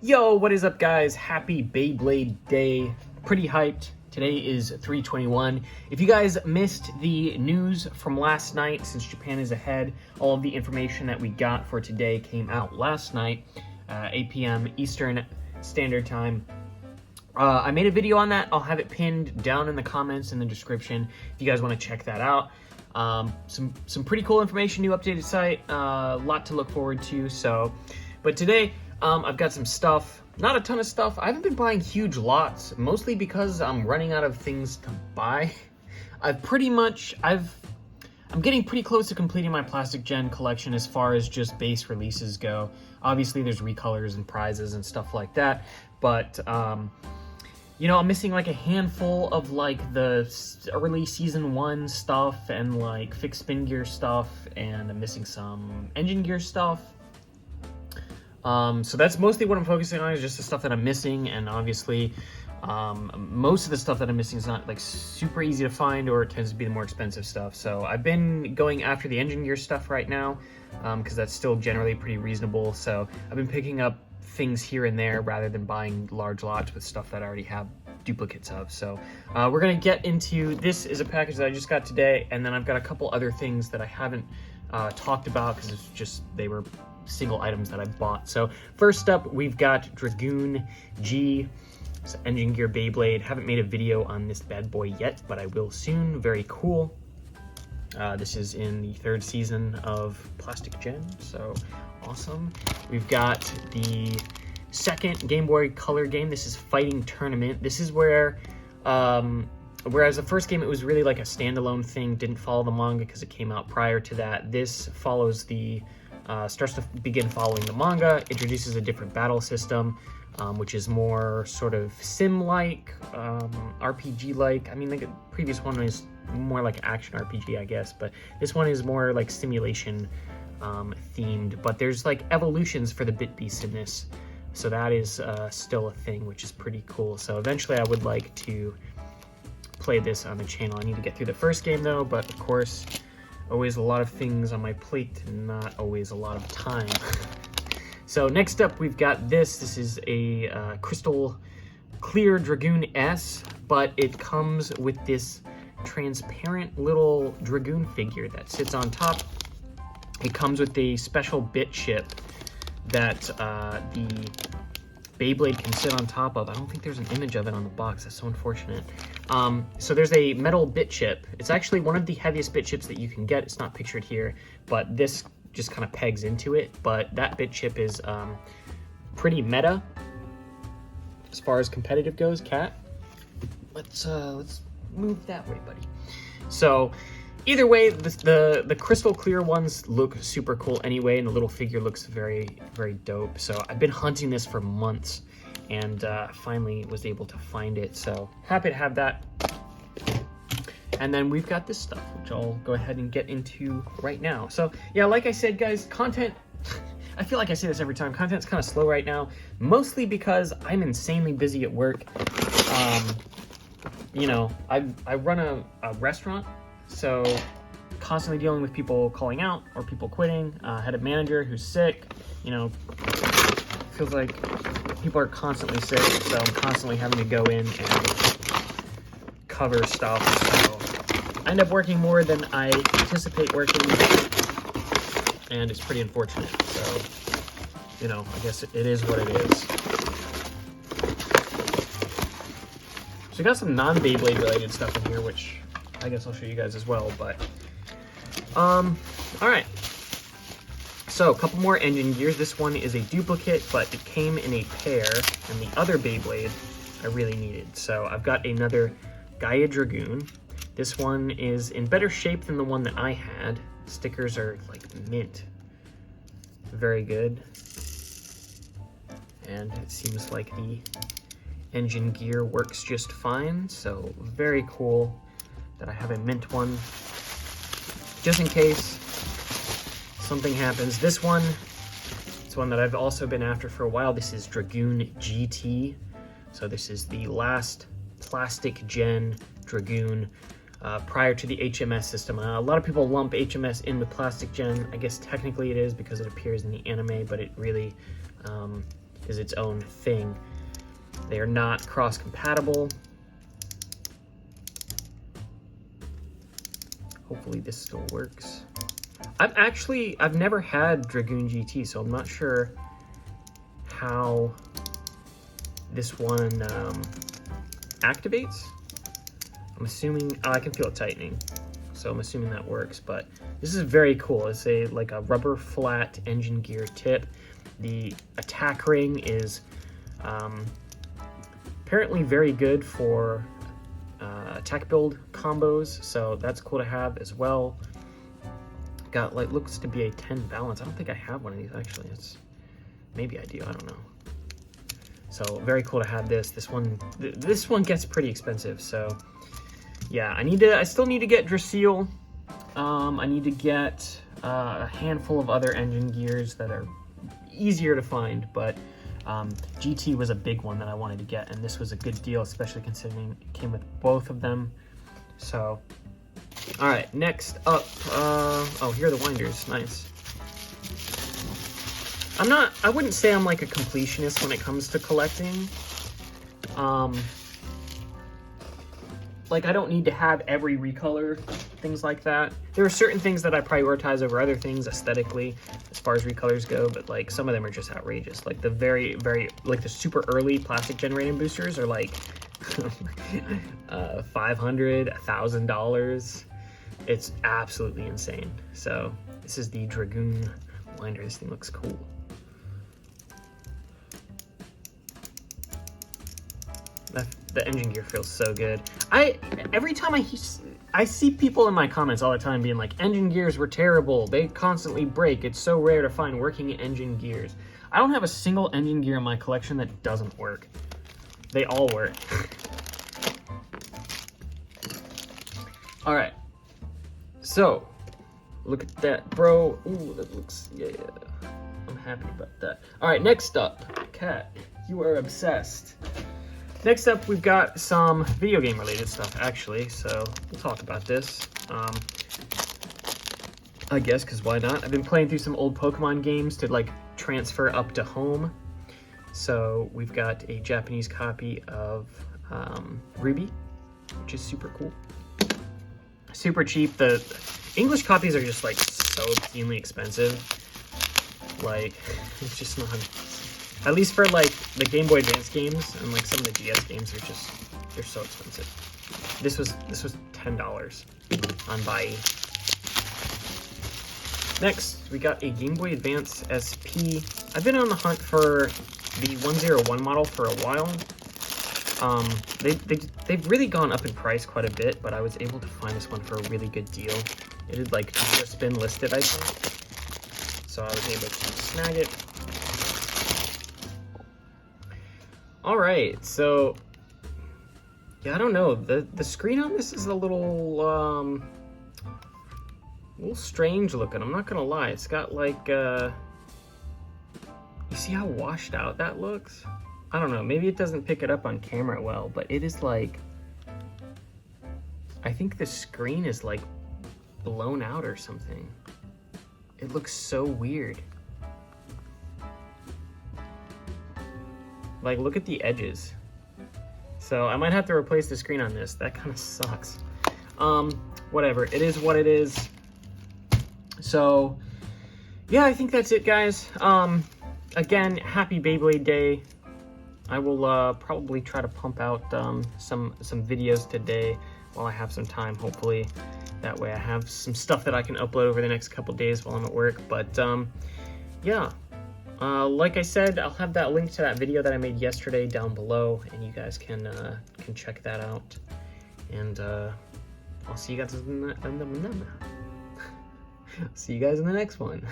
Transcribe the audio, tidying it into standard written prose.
Yo, what is up, guys? Happy Beyblade Day. Pretty hyped. Today is 3/21. If you guys missed the news from last night, since Japan is ahead, all of the information that we got for today came out last night, 8 p.m. Eastern Standard Time. I made a video on that. I'll have it pinned down in the comments in the description if you guys want to check that out. Some pretty cool information, new updated site, a lot to look forward to. But today, I've got some stuff, not a ton of stuff. I haven't been buying huge lots, mostly because I'm running out of things to buy. I'm getting pretty close to completing my Plastic Gen collection as far as just base releases go. Obviously, there's recolors and prizes and stuff like that, but you know, I'm missing like a handful of like the early season 1 stuff and like fixed spin gear stuff, and I'm missing some engine gear stuff. So that's mostly what I'm focusing on, is just the stuff that I'm missing, and obviously most of the stuff that I'm missing is not like super easy to find, or it tends to be the more expensive stuff. So I've been going after the engine gear stuff right now, because that's still generally pretty reasonable. So I've been picking up things here and there rather than buying large lots with stuff that I already have duplicates of. So we're gonna get into, this is a package that I just got today, and then I've got a couple other things that I haven't talked about because it's just, they were single items that I bought. So first up, we've got Dragoon G. It's engine gear Beyblade. Haven't made a video on this bad boy yet, but I will soon. Very cool. This is in the 3rd season of Plastic Gen, so awesome. We've got the 2nd Game Boy Color game. This is Fighting Tournament. This is where, whereas the first game, it was really like a standalone thing, didn't follow the manga because it came out prior to that. This follows the, starts to begin following the manga, introduces a different battle system, which is more sort of sim-like, RPG-like. I mean, the previous one was more like action RPG, I guess, but this one is more like simulation themed, but there's like evolutions for the Bit Beasts in this, so that is still a thing, which is pretty cool. So eventually I would like to play this on the channel. I need to get through the first game though, but of course, always a lot of things on my plate and not always a lot of time. So next up, we've got this. This is a crystal clear Dragoon S, but it comes with this transparent little Dragoon figure that sits on top. It comes with a special bit chip that the Beyblade can sit on top of. I don't think there's an image of it on the box. That's so unfortunate. So there's a metal bit chip. It's actually one of the heaviest bit chips that you can get. It's not pictured here, but this just kind of pegs into it. But that bit chip is pretty meta as far as competitive goes. Cat, let's move that way, buddy. So either way, the crystal clear ones look super cool anyway, and the little figure looks very, very dope. So I've been hunting this for months, and finally was able to find it. So happy to have that. And then we've got this stuff, which I'll go ahead and get into right now. So yeah, like I said, guys, content, I feel like I say this every time, content's kind of slow right now, mostly because I'm insanely busy at work. You know, I run a restaurant, so constantly dealing with people calling out or people quitting. Had a manager who's sick. You know, feels like people are constantly sick, so I'm constantly having to go in and cover stuff. So I end up working more than I anticipate working, and it's pretty unfortunate. So, you know, I guess it is what it is. So we got some non-Beyblade related stuff in here, which I guess I'll show you guys as well, but all right. So a couple more engine gears. This one is a duplicate, but it came in a pair, and the other Beyblade I really needed. So I've got another Gaia Dragoon. This one is in better shape than the one that I had. Stickers are like mint. Very good. And it seems like the engine gear works just fine, so very cool that I have a mint one, just in case something happens. This one, it's one that I've also been after for a while. This is Dragoon GT. So this is the last Plastic Gen Dragoon prior to the HMS system. A lot of people lump HMS in with Plastic Gen. I guess technically it is because it appears in the anime, but it really is its own thing. They are not cross-compatible. Hopefully this still works. I've never had Dragoon GT, so I'm not sure how this one activates. I'm assuming, oh, I can feel it tightening, so I'm assuming that works, but this is very cool. It's like a rubber flat engine gear tip. The attack ring is apparently very good for attack build combos, so that's cool to have as well. Got like, looks to be a 10 balance. I don't think I have one of these actually. It's maybe I do, I don't know. So very cool to have this. This one gets pretty expensive, so yeah, I still need to get Drasil. I need to get a handful of other engine gears that are easier to find, but GT was a big one that I wanted to get, and this was a good deal, especially considering it came with both of them. So, all right, next up, oh, here are the winders, nice. I wouldn't say I'm like a completionist when it comes to collecting. Like, I don't need to have every recolor, things like that. There are certain things that I prioritize over other things aesthetically, as far as recolors go, but like some of them are just outrageous. Like the very, like the super early plastic generating boosters are like $500, $1,000. It's absolutely insane. So this is the Dragoon winder. This thing looks cool. The engine gear feels so good. Every time I see people in my comments all the time being like, engine gears were terrible, they constantly break, it's so rare to find working engine gears. I don't have a single engine gear in my collection that doesn't work. They all work. All right, so look at that, bro. Ooh, that looks, yeah, I'm happy about that. All right, next up, Kat, you are obsessed. Next up, we've got some video game related stuff, actually, so we'll talk about this. I guess, because why not? I've been playing through some old Pokemon games to, like, transfer up to home. So we've got a Japanese copy of Ruby, which is super cool. Super cheap. The English copies are just, like, so obscenely expensive. Like, it's just not... At least for like the Game Boy Advance games and like some of the DS games are just, they're so expensive. This was $10 on Buy. Next, we got a Game Boy Advance SP. I've been on the hunt for the 101 model for a while. They've really gone up in price quite a bit, but I was able to find this one for a really good deal. It had like just been listed, I think. So I was able to snag it. All right, so yeah, I don't know. The screen on this is a little strange looking. I'm not gonna lie. It's got like you see how washed out that looks? I don't know. Maybe it doesn't pick it up on camera well, but it is like, I think the screen is like blown out or something. It looks so weird. Like, look at the edges. So I might have to replace the screen on this. That kind of sucks. Whatever. It is what it is. So, yeah, I think that's it, guys. Again, happy Beyblade Day. I will probably try to pump out some videos today while I have some time, hopefully. That way I have some stuff that I can upload over the next couple days while I'm at work. But, yeah. Like I said, I'll have that link to that video that I made yesterday down below, and you guys can check that out. And I'll see you guys in the next one.